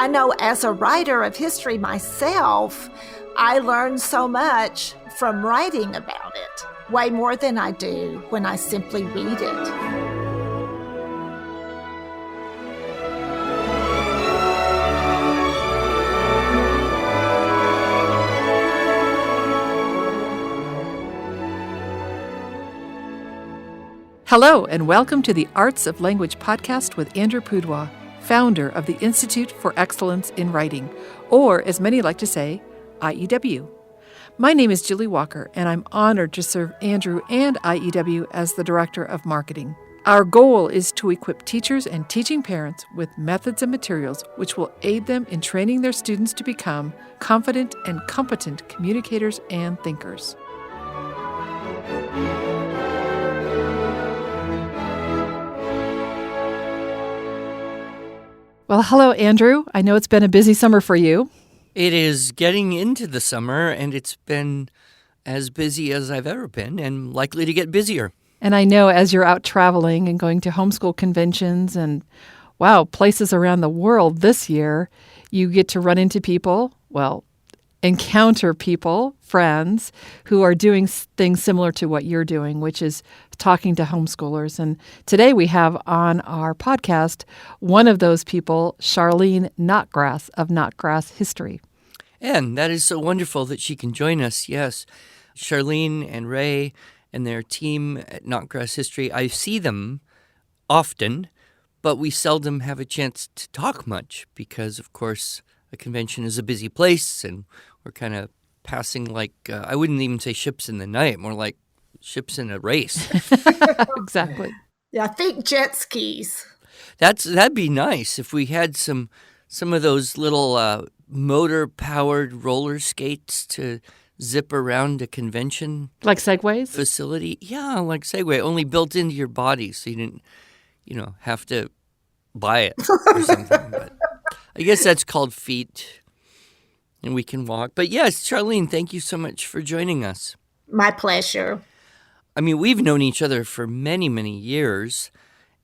I know as a writer of history myself, I learn so much from writing about it, way more than I do when I simply read it. Hello, and welcome to the Arts of Language podcast with Andrew Pudewa, founder of the Institute for Excellence in Writing, or as many like to say, IEW. My name is Julie Walker, and I'm honored to serve Andrew and IEW as the Director of Marketing. Our goal is to equip teachers and teaching parents with methods and materials which will aid them in training their students to become confident and competent communicators and thinkers. Well, hello, Andrew. I know it's been a busy summer for you. It is getting into the summer, and it's been as busy as I've ever been and likely to get busier. And I know as you're out traveling and going to homeschool conventions and, places around the world this year, you get to run into people, encounter people, friends, who are doing things similar to what you're doing, which is talking to homeschoolers. And today we have on our podcast one of those people, Charlene Notgrass of Notgrass History. And that is so wonderful that she can join us. Yes, Charlene and Ray and their team at Notgrass History, I see them often, but we seldom have a chance to talk much because, of course, a convention is a busy place and we're kind of passing like, I wouldn't even say ships in the night, more like ships in a race. Exactly. Yeah, think jet skis. That'd be nice if we had some of those little motor-powered roller skates to zip around a convention. Like Segways? Facility. Yeah, like Segway, only built into your body so you didn't, have to buy it or something. But I guess that's called feet. And we can walk. But yes, Charlene, thank you so much for joining us. My pleasure. I mean, we've known each other for many, many years,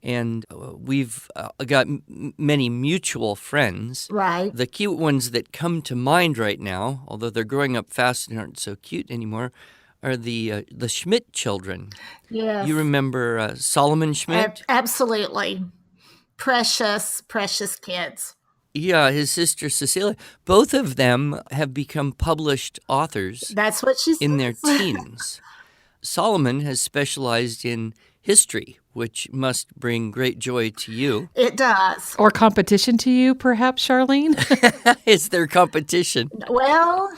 and we've got many mutual friends. Right. The cute ones that come to mind right now, although they're growing up fast and aren't so cute anymore, are the Schmidt children. Yes. You remember Solomon Schmidt? Absolutely. Precious, precious kids. Yeah, his sister Cecilia. Both of them have become published authors. That's what she said. In their teens. Solomon has specialized in history, which must bring great joy to you. It does. Or competition to you, perhaps, Charlene? It's their competition. Well,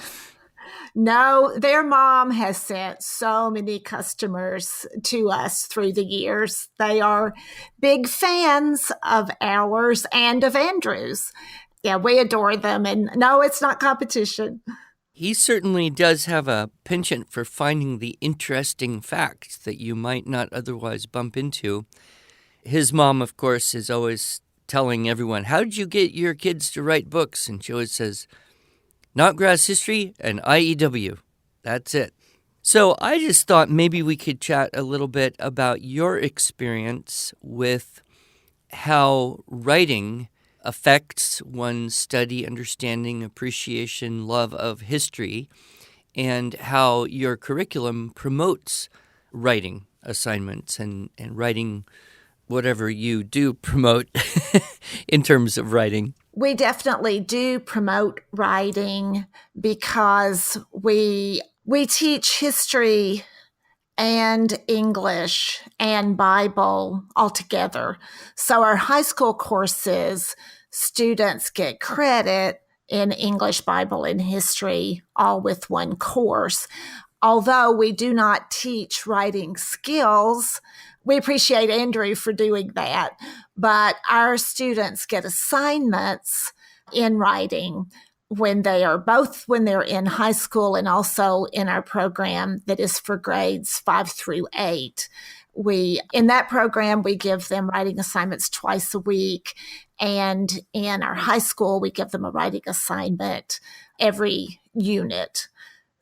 no, their mom has sent so many customers to us through the years. They are big fans of ours and of Andrew's. Yeah, we adore them. And no, it's not competition. He certainly does have a penchant for finding the interesting facts that you might not otherwise bump into. His mom, of course, is always telling everyone, how did you get your kids to write books? And she always says, Notgrass History and IEW. That's it. So I just thought maybe we could chat a little bit about your experience with how writing affects one's study, understanding, appreciation, love of history, and how your curriculum promotes writing assignments and writing whatever you do promote in terms of writing. We definitely do promote writing because we teach history and English and Bible all together. So our high school courses, students get credit in English, Bible, and history, all with one course. Although we do not teach writing skills, we appreciate Andrew for doing that. But our students get assignments in writing when they're in high school and also in our program that is for grades 5 through 8. In that program, we give them writing assignments twice a week. And in our high school, we give them a writing assignment every unit.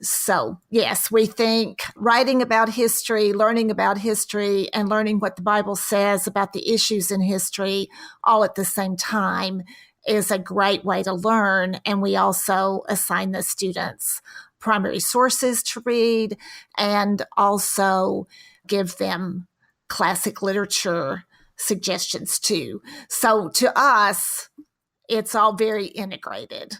So, yes, we think writing about history, learning about history, and learning what the Bible says about the issues in history all at the same time is a great way to learn. And we also assign the students primary sources to read and also give them classic literature suggestions too. So, to us, it's all very integrated,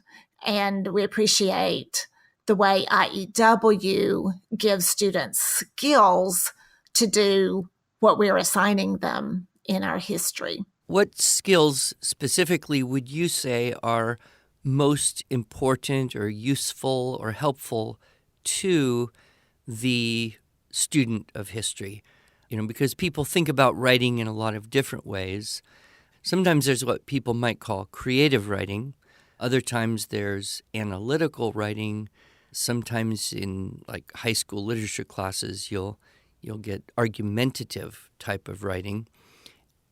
and we appreciate the way IEW gives students skills to do what we're assigning them in our history. What skills specifically would you say are most important or useful or helpful to the student of history? Because people think about writing in a lot of different ways. Sometimes there's what people might call creative writing. Other times there's analytical writing. Sometimes in like high school literature classes, you'll get argumentative type of writing.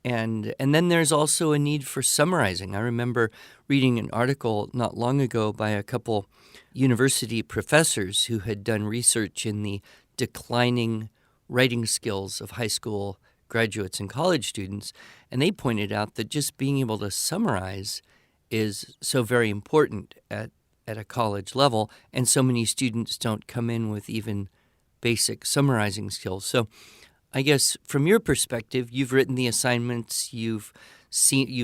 And then there's also a need for summarizing. I remember reading an article not long ago by a couple university professors who had done research in the declining writing skills of high school graduates and college students, and they pointed out that just being able to summarize is so very important at a college level, and so many students don't come in with even basic summarizing skills. So I guess from your perspective, you've written the assignments, you've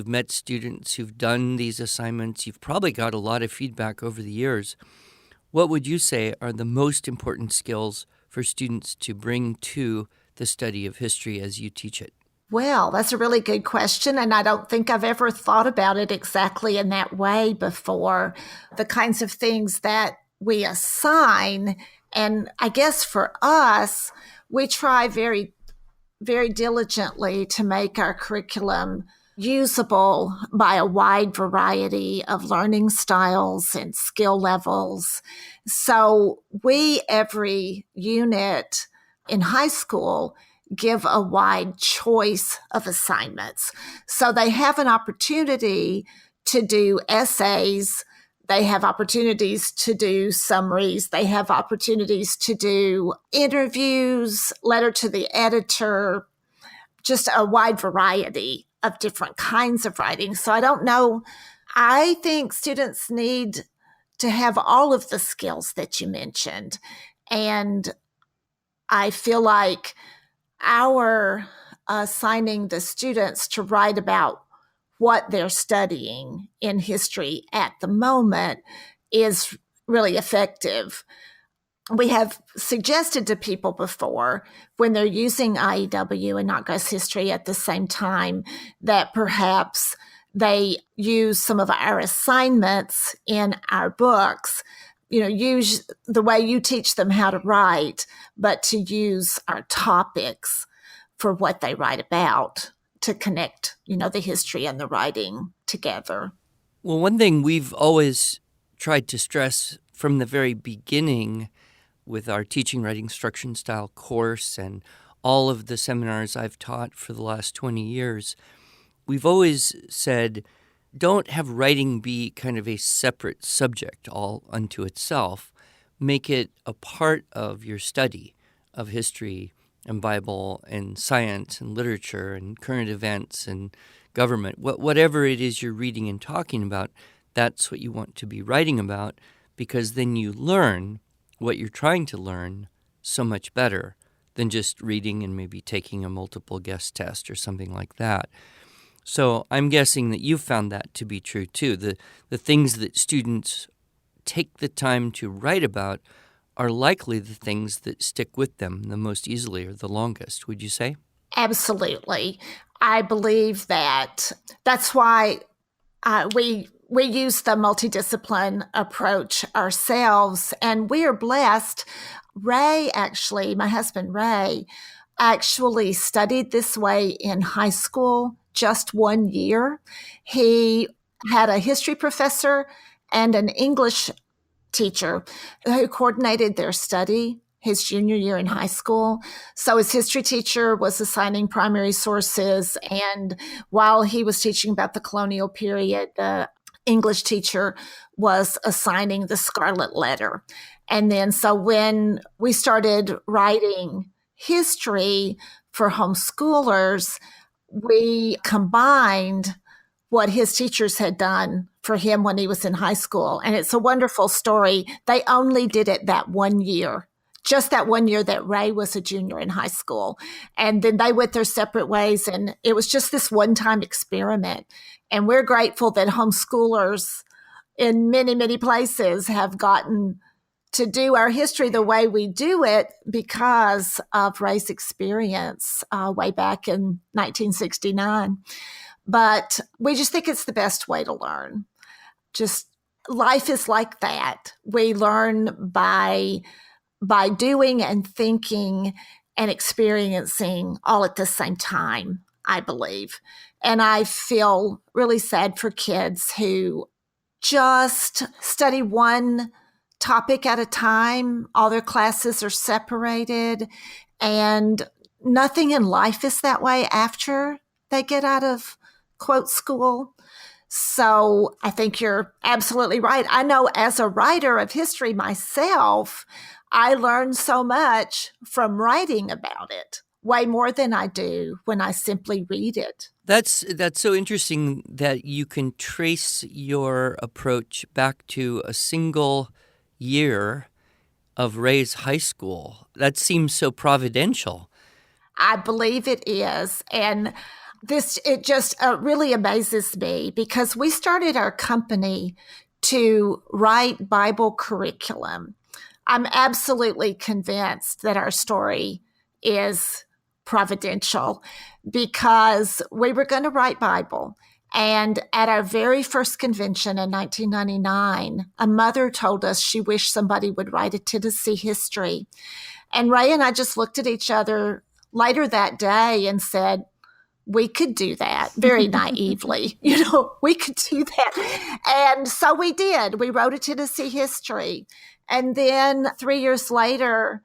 met students who've done these assignments, you've probably got a lot of feedback over the years. What would you say are the most important skills for students to bring to the study of history as you teach it? Well, that's a really good question, and I don't think I've ever thought about it exactly in that way before. The kinds of things that we assign, and I guess for us, we try very, very diligently to make our curriculum usable by a wide variety of learning styles and skill levels. So we, every unit in high school, give a wide choice of assignments. So they have an opportunity to do essays. They have opportunities to do summaries. They have opportunities to do interviews, letter to the editor, just a wide variety of different kinds of writing. So I don't know. I think students need to have all of the skills that you mentioned. And I feel like our assigning the students to write about what they're studying in history at the moment is really effective. We have suggested to people before, when they're using IEW and Notgrass History at the same time, that perhaps they use some of our assignments in our books. Use the way you teach them how to write, but to use our topics for what they write about to connect, the history and the writing together. Well, one thing we've always tried to stress from the very beginning with our teaching writing structure and style course and all of the seminars I've taught for the last 20 years, we've always said, don't have writing be kind of a separate subject all unto itself. Make it a part of your study of history and Bible and science and literature and current events and government. Whatever it is you're reading and talking about, that's what you want to be writing about, because then you learn what you're trying to learn so much better than just reading and maybe taking a multiple guess test or something like that. So I'm guessing that you found that to be true too. The things that students take the time to write about are likely the things that stick with them the most easily or the longest, would you say? Absolutely. I believe that. That's why we use the multidiscipline approach ourselves, and we are blessed. Ray, actually, my husband Ray, actually studied this way in high school just 1 year. He had a history professor and an English teacher who coordinated their study his junior year in high school. So his history teacher was assigning primary sources, and while he was teaching about the colonial period, the English teacher was assigning the scarlet letter. And then so when we started writing history for homeschoolers, we combined what his teachers had done for him when he was in high school. And it's a wonderful story. They only did it that one year, just that one year that Ray was a junior in high school. And then they went their separate ways. And it was just this one-time experiment. And we're grateful that homeschoolers in many, many places have gotten to do our history the way we do it because of Ray's experience way back in 1969. But we just think it's the best way to learn. Just life is like that. We learn by doing and thinking and experiencing all at the same time, I believe. And I feel really sad for kids who just study one topic at a time. All their classes are separated, and nothing in life is that way after they get out of, quote, school. So I think you're absolutely right. I know as a writer of history myself, I learned so much from writing about it, way more than I do when I simply read it. That's so interesting that you can trace your approach back to a single year of Ray's high school. That seems so providential. I believe it is. And it just really amazes me because we started our company to write Bible curriculum. I'm absolutely convinced that our story is providential because we were going to write Bible. And at our very first convention in 1999, a mother told us she wished somebody would write a Tennessee history. And Ray and I just looked at each other later that day and said, we could do that very naively. We could do that. And so we did. We wrote a Tennessee history. And then 3 years later,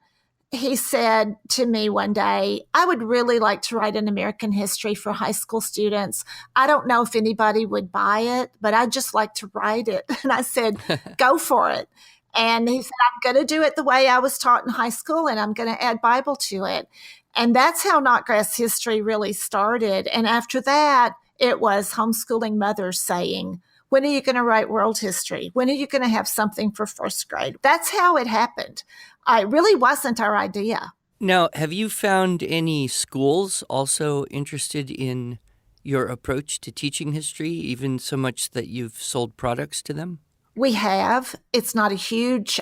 he said to me one day, I would really like to write an American history for high school students. I don't know if anybody would buy it, but I'd just like to write it. And I said, go for it. And he said, I'm going to do it the way I was taught in high school, and I'm going to add Bible to it. And that's how Notgrass History really started. And after that, it was homeschooling mothers saying, when are you going to write world history? When are you going to have something for first grade? That's how it happened. It really wasn't our idea. Now, have you found any schools also interested in your approach to teaching history, even so much that you've sold products to them? We have. It's not a huge,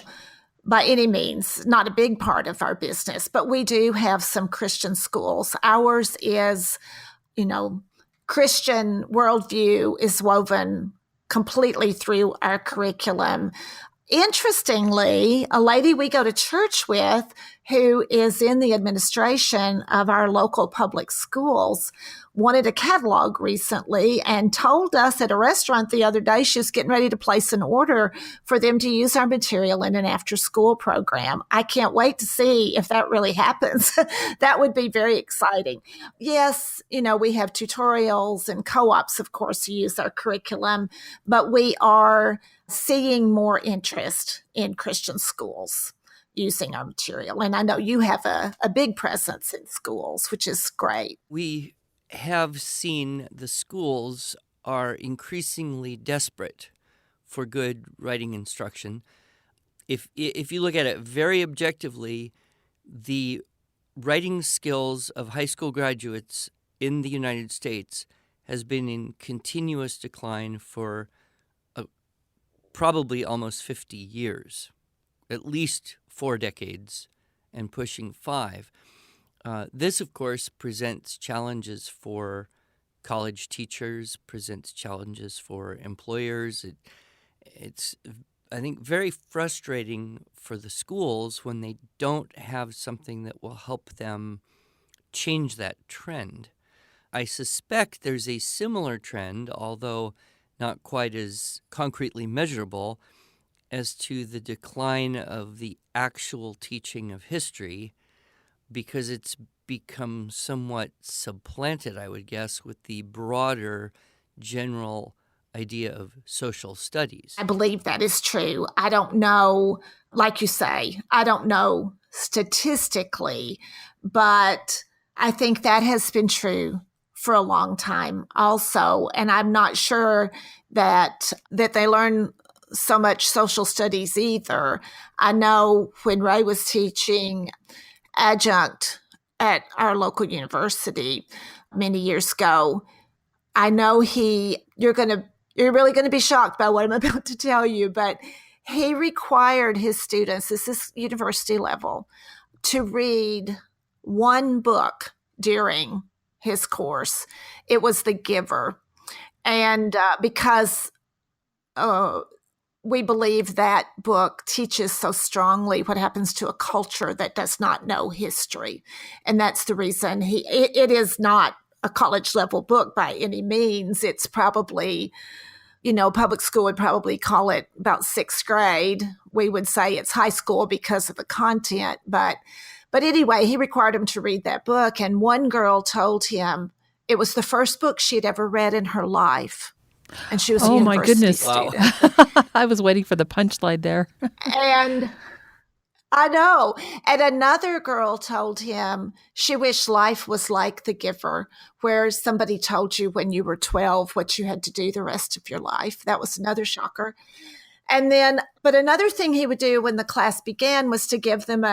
by any means, not a big part of our business, but we do have some Christian schools. Ours is, Christian worldview is woven completely through our curriculum. Interestingly, a lady we go to church with who is in the administration of our local public schools wanted a catalog recently and told us at a restaurant the other day she was getting ready to place an order for them to use our material in an after-school program. I can't wait to see if that really happens. That would be very exciting. Yes, we have tutorials and co-ops, of course, who use our curriculum, but we are seeing more interest in Christian schools using our material. And I know you have a big presence in schools, which is great. We have seen the schools are increasingly desperate for good writing instruction. If you look at it very objectively, the writing skills of high school graduates in the United States has been in continuous decline for probably almost 50 years, at least 4 decades and pushing 5. This, of course, presents challenges for college teachers, presents challenges for employers. It's, I think, very frustrating for the schools when they don't have something that will help them change that trend. I suspect there's a similar trend, although not quite as concretely measurable, as to the decline of the actual teaching of history, because it's become somewhat supplanted, I would guess, with the broader general idea of social studies. I believe that is true. I don't know, like you say, I don't know statistically, but I think that has been true for a long time also. And I'm not sure that they learn so much social studies either. I know when Ray was teaching adjunct at our local university many years ago, I know you're really going to be shocked by what I'm about to tell you, but he required his students, this is university level, to read one book during his course. It was The Giver. And because we believe that book teaches so strongly what happens to a culture that does not know history. And that's the reason it is not a college level book by any means. It's probably, public school would probably call it about sixth grade. We would say it's high school because of the content. But anyway, he required him to read that book. And one girl told him it was the first book she'd ever read in her life. And she was a university student. Wow. I was waiting for the punchline there. And I know. And another girl told him she wished life was like The Giver, where somebody told you when you were 12 what you had to do the rest of your life. That was another shocker. And then, but another thing he would do when the class began was to give them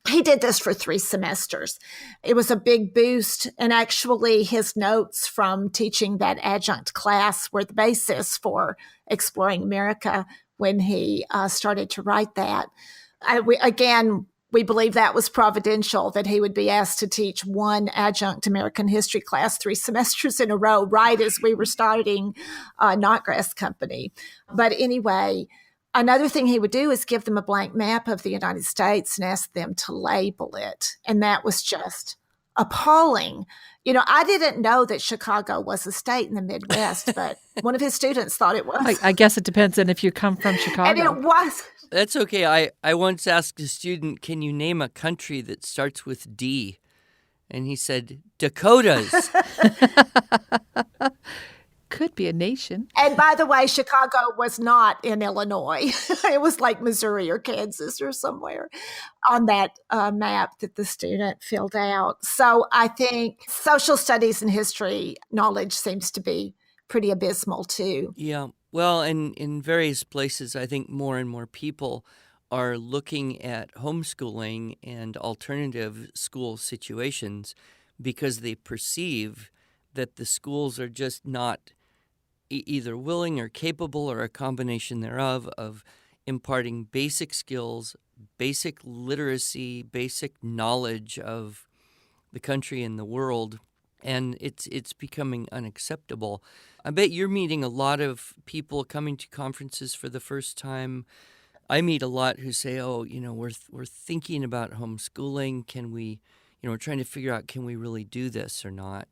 he did this for 3 semesters. It was a big boost. And actually, his notes from teaching that adjunct class were the basis for Exploring America when he started to write that. We believe that was providential, that he would be asked to teach one adjunct American history class 3 semesters in a row, right as we were starting Notgrass Company. But anyway, another thing he would do is give them a blank map of the United States and ask them to label it. And that was just appalling. I didn't know that Chicago was a state in the Midwest, but one of his students thought it was. I guess it depends on if you come from Chicago. And it was. That's okay. I once asked a student, can you name a country that starts with D? And he said, Dakotas. Could be a nation. And by the way, Chicago was not in Illinois. It was like Missouri or Kansas or somewhere on that map that the student filled out. So I think social studies and history knowledge seems to be pretty abysmal too. Yeah. Well, and in various places, I think more and more people are looking at homeschooling and alternative school situations because they perceive that the schools are just not either willing or capable or a combination thereof of imparting basic skills, basic literacy, basic knowledge of the country and the world. And it's becoming unacceptable. I bet you're meeting a lot of people coming to conferences for the first time. I meet a lot who say, we're thinking about homeschooling. Can we, we're trying to figure out, can we really do this or not?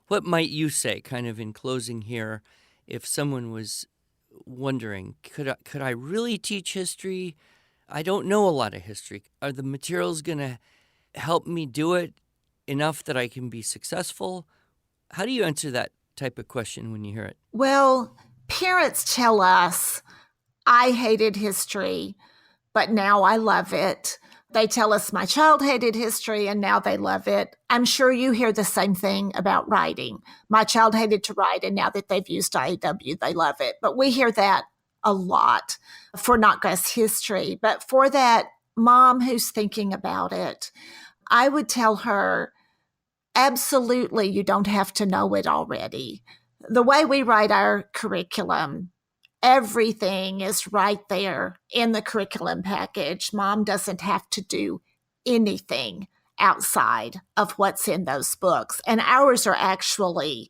What might you say, kind of in closing here, if someone was wondering, could I really teach history? I don't know a lot of history. Are the materials going to help me do it enough that I can be successful? How do you answer that type of question when you hear it? Well, parents tell us, I hated history, but now I love it. They tell us my child hated history and now they love it. I'm sure you hear the same thing about writing. My child hated to write and now that they've used IEW, they love it. But we hear that a lot for Notgrass history. But for that mom who's thinking about it, I would tell her, absolutely, you don't have to know it already. The way we write our curriculum, everything is right there in the curriculum package. Mom doesn't have to do anything outside of what's in those books. And ours are actually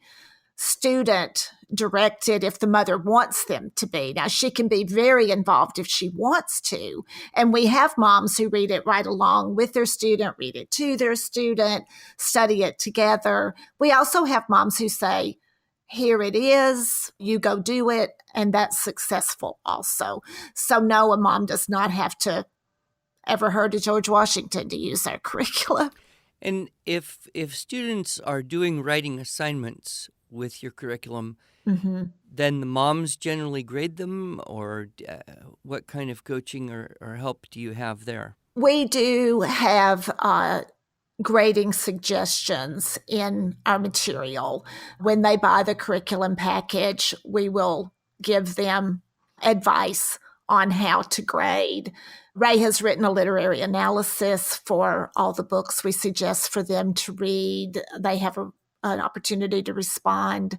student directed if the mother wants them to be. Now, she can be very involved if she wants to. And we have moms who read it right along with their student, read it to their student, study it together. We also have moms who say, here it is, you go do it, and that's successful also. So no, a mom does not have to ever heard of George Washington to use our curriculum. And if students are doing writing assignments with your curriculum, then the moms generally grade them, or what kind of coaching or help do you have there? We do have grading suggestions in our material. When they buy the curriculum package, we will give them advice on how to grade. Ray has written a literary analysis for all the books we suggest for them to read. They have an opportunity to respond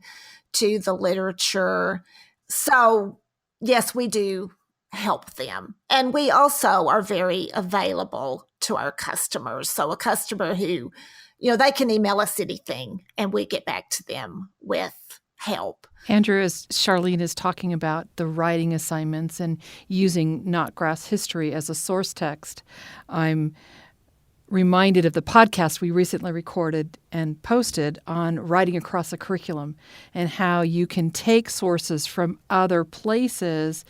to the literature. So, yes, we do help them. And we also are very available to our customers. So a customer who, they can email us anything and we get back to them with help. Andrew, as Charlene is talking about the writing assignments and using Notgrass History as a source text, I'm reminded of the podcast we recently recorded and posted on writing across a curriculum and how you can take sources from other places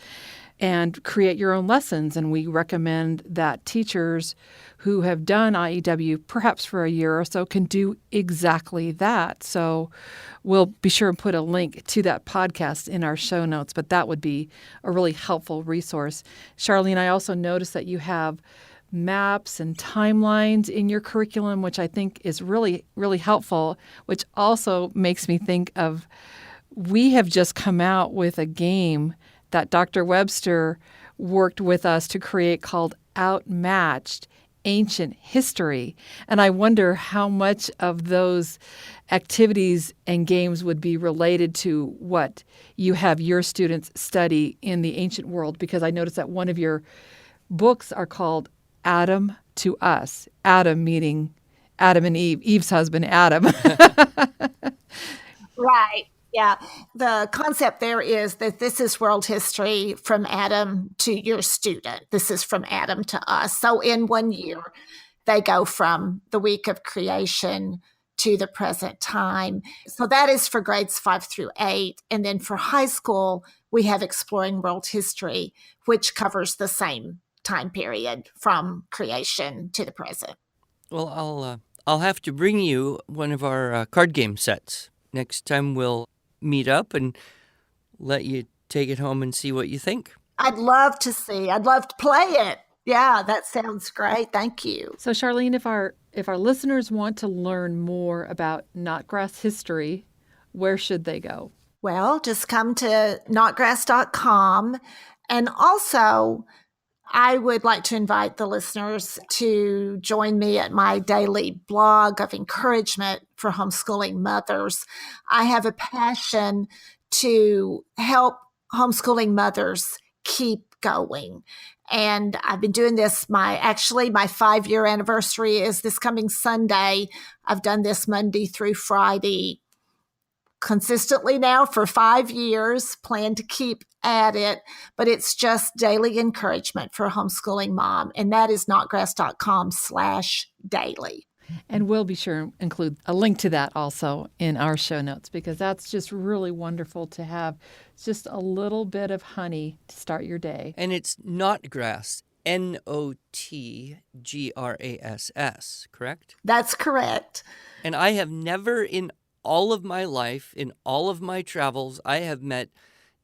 and create your own lessons. And we recommend that teachers who have done IEW perhaps for a year or so can do exactly that. So we'll be sure and put a link to that podcast in our show notes, but that would be a really helpful resource. Charlene, I also noticed that you have maps and timelines in your curriculum, which I think is really, really helpful, which also makes me think of, we have just come out with a game that Dr. Webster worked with us to create called Outmatched Ancient History. And I wonder how much of those activities and games would be related to what you have your students study in the ancient world, because I noticed that one of your books are called Adam to Us. Adam meaning Adam and Eve, Eve's husband, Adam. Right. Yeah. The concept there is that this is world history from Adam to your student. This is from Adam to us. So in 1 year, they go from the week of creation to the present time. So that is for grades 5 through 8. And then for high school, we have Exploring World History, which covers the same time period from creation to the present. Well, I'll have to bring you one of our card game sets. Next time we'll meet up and let you take it home and see what you think. I'd love to play it. Yeah, that sounds great. Thank you. So Charlene, if our listeners want to learn more about Notgrass history, where should they go? Well, just come to notgrass.com. And also, I would like to invite the listeners to join me at my daily blog of encouragement for homeschooling mothers. I have a passion to help homeschooling mothers keep going. And I've been doing this, my 5-year anniversary is this coming Sunday. I've done this Monday through Friday consistently now for 5 years, plan to keep at it, but it's just daily encouragement for a homeschooling mom. And that is notgrass.com/daily. And we'll be sure to include a link to that also in our show notes, because that's just really wonderful to have just a little bit of honey to start your day. And it's Notgrass, Notgrass, correct? That's correct. And I have never in all of my life, in all of my travels, I have met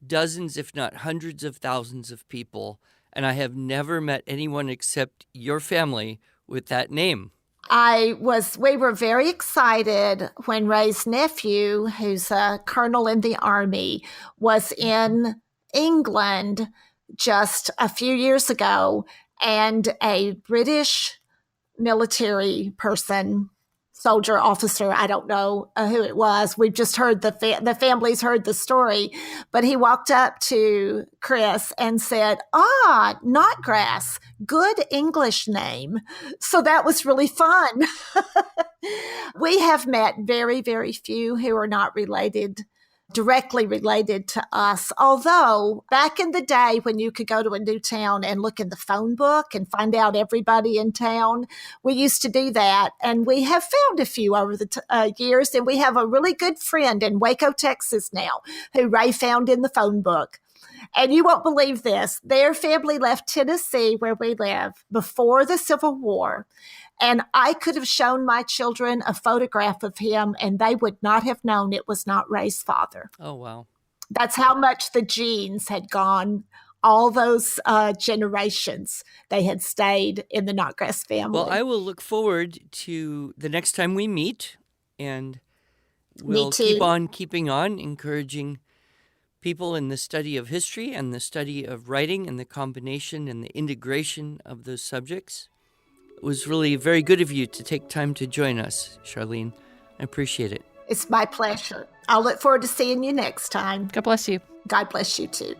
dozens, if not hundreds of thousands of people, and I have never met anyone except your family with that name. We were very excited when Ray's nephew, who's a colonel in the Army, was in England just a few years ago, and a British military person, soldier, officer, I don't know who it was. We've just heard the family's heard the story, but he walked up to Chris and said, Notgrass, good English name. So that was really fun. We have met very, very few who are not directly related to us. Although back in the day when you could go to a new town and look in the phone book and find out everybody in town, we used to do that. And we have found a few over the years. And we have a really good friend in Waco, Texas now, who Ray found in the phone book. And you won't believe this. Their family left Tennessee, where we live, before the Civil War. And I could have shown my children a photograph of him, and they would not have known it was not Ray's father. Oh, wow. That's how much the genes had gone. All those generations, they had stayed in the Notgrass family. Well, I will look forward to the next time we meet, and we'll keep on keeping on, encouraging people in the study of history and the study of writing and the combination and the integration of those subjects. It was really very good of you to take time to join us, Charlene. I appreciate it. It's my pleasure. I'll look forward to seeing you next time. God bless you. God bless you too.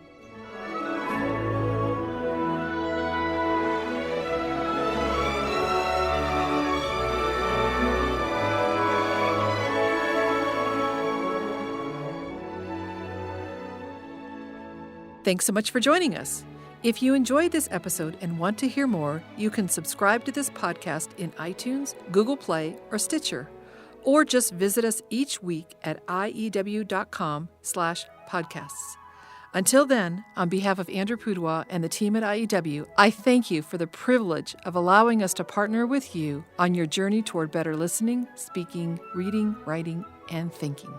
Thanks so much for joining us. If you enjoyed this episode and want to hear more, you can subscribe to this podcast in iTunes, Google Play, or Stitcher, or just visit us each week at iew.com/podcasts. Until then, on behalf of Andrew Pudewa and the team at IEW, I thank you for the privilege of allowing us to partner with you on your journey toward better listening, speaking, reading, writing, and thinking.